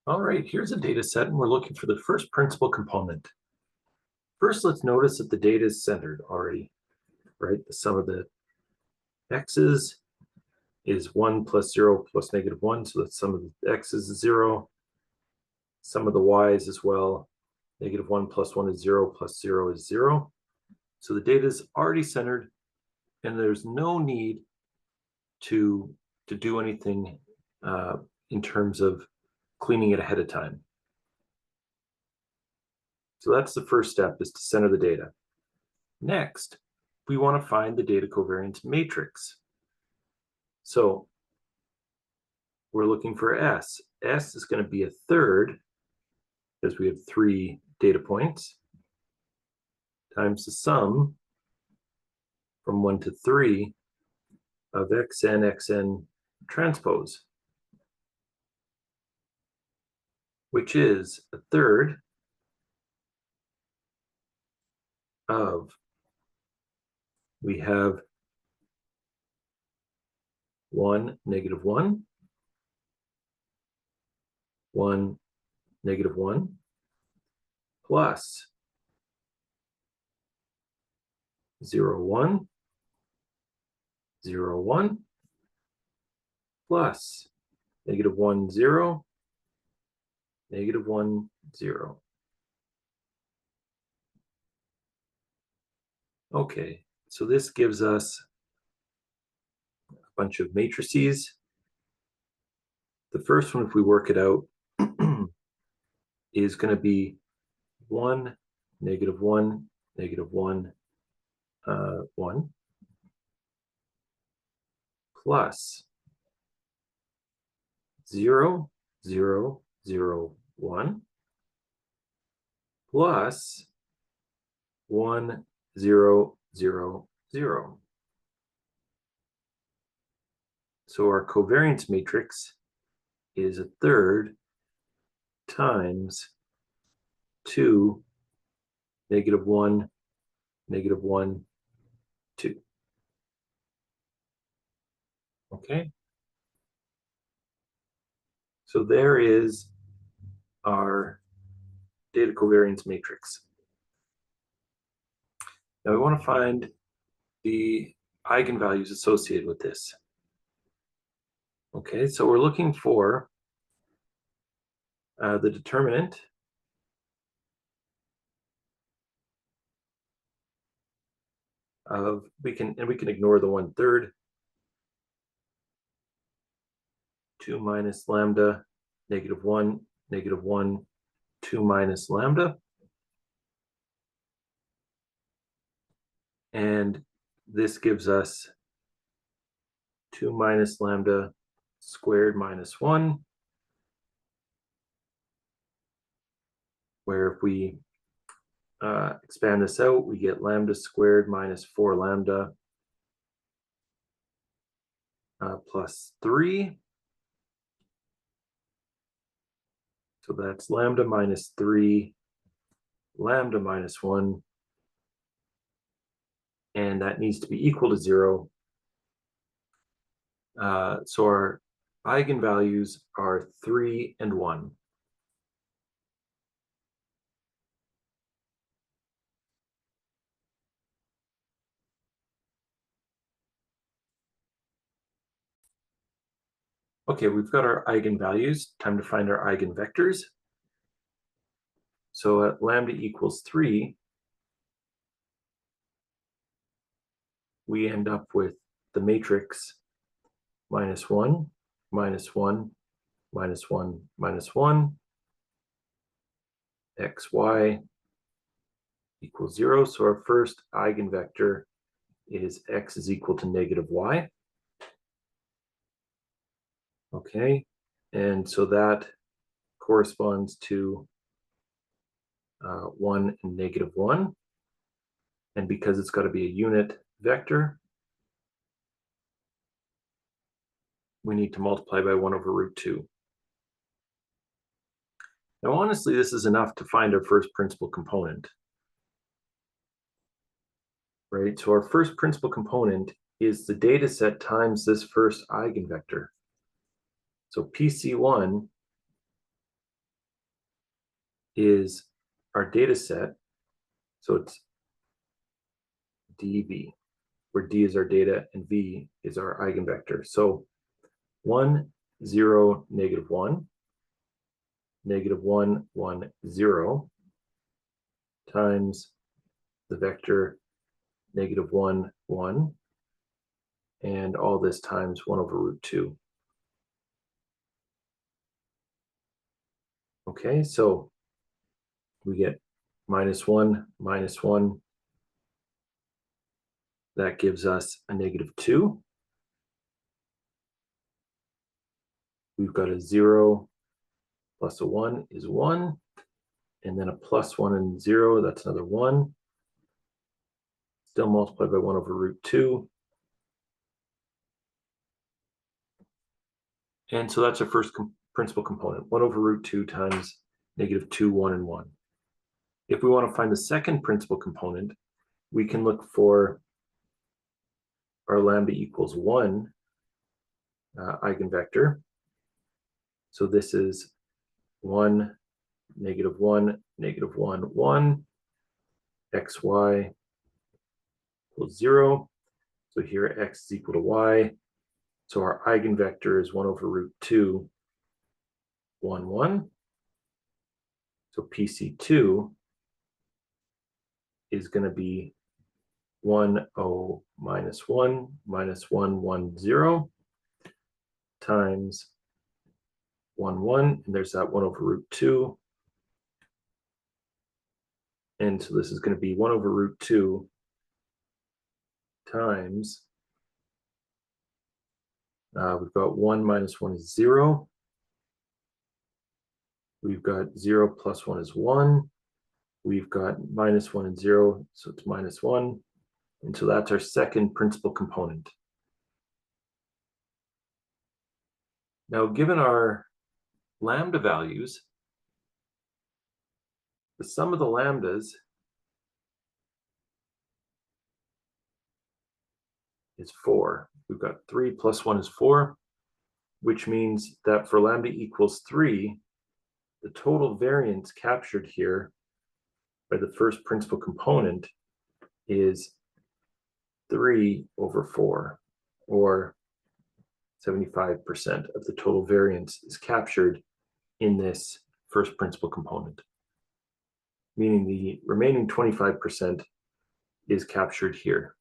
All right, here's a data set, and we're looking for the first principal component. First, let's notice that the data is centered already, right? The sum of the x's is 1 plus 0 plus -1, so the sum of the x's is 0. Sum of the y's as well. -1 plus 1 is 0 plus 0 is 0. So the data is already centered, and there's no need to do anything in terms of cleaning it ahead of time. So that's the first step, is to center the data. Next, we want to find the data covariance matrix. So we're looking for S. S is going to be a third, because we have 3 data points, times the sum from 1 to 3 of xn transpose, which is a third of, we have 1, -1, 1, -1, plus 0, 1, 0, 1, plus -1, 0, -1, 0. Okay, so this gives us a bunch of matrices. The first one, if we work it out, is going to be 1, -1, -1, 1, plus 0, 0, 0, 1, plus 1, 0, 0, 0. So our covariance matrix is a third times 2, -1, -1, 2. Okay. So there is our data covariance matrix. Now we want to find the eigenvalues associated with this. Okay, so we're looking for the determinant of, we can ignore the 1/3. 2 minus lambda, -1, -1, 2 minus lambda. And this gives us 2 minus lambda squared minus 1, where if we expand this out, we get lambda squared minus 4 lambda plus 3. So that's lambda minus 3, lambda minus 1, and that needs to be equal to 0. So our eigenvalues are 3 and 1. Okay, we've got our eigenvalues. Time to find our eigenvectors. So at lambda equals 3, we end up with the matrix -1, -1, -1, -1, xy equals 0. So our first eigenvector is x is equal to -y. Okay, and so that corresponds to 1 and -1. And because it's got to be a unit vector, we need to multiply by 1/√2. Now, honestly, this is enough to find our first principal component, right? So our first principal component is the data set times this first eigenvector. So PC1 is our data set. So it's dv, where d is our data and v is our eigenvector. So 1, 0, -1, -1, 1, 0 times the vector -1, 1, and all this times 1/√2. Okay, so we get -1, -1. That gives us a -2. We've got a 0 plus a 1 is 1. And then a +1 and 0, that's another 1. Still multiplied by 1/√2. And so that's our first principal component, 1/√2 times -2, 1, and 1. If we want to find the second principal component, we can look for our lambda equals 1 eigenvector. So this is 1, -1, -1, 1, xy equals 0. So here x is equal to y. So our eigenvector is 1/√2, 1, 1. So PC2 is going to be 1, 0, -1, -1, 1, 0 times 1, 1. And there's that 1/√2. And so this is going to be 1/√2 times, we've got 1 minus 1 is 0. We've got 0 plus 1 is 1. We've got -1 and 0, so it's -1. And so that's our second principal component. Now, given our lambda values, the sum of the lambdas is 4. We've got 3 plus 1 is 4, which means that for lambda equals 3, the total variance captured here by the first principal component is 3/4, or 75% of the total variance is captured in this first principal component, meaning the remaining 25% is captured here.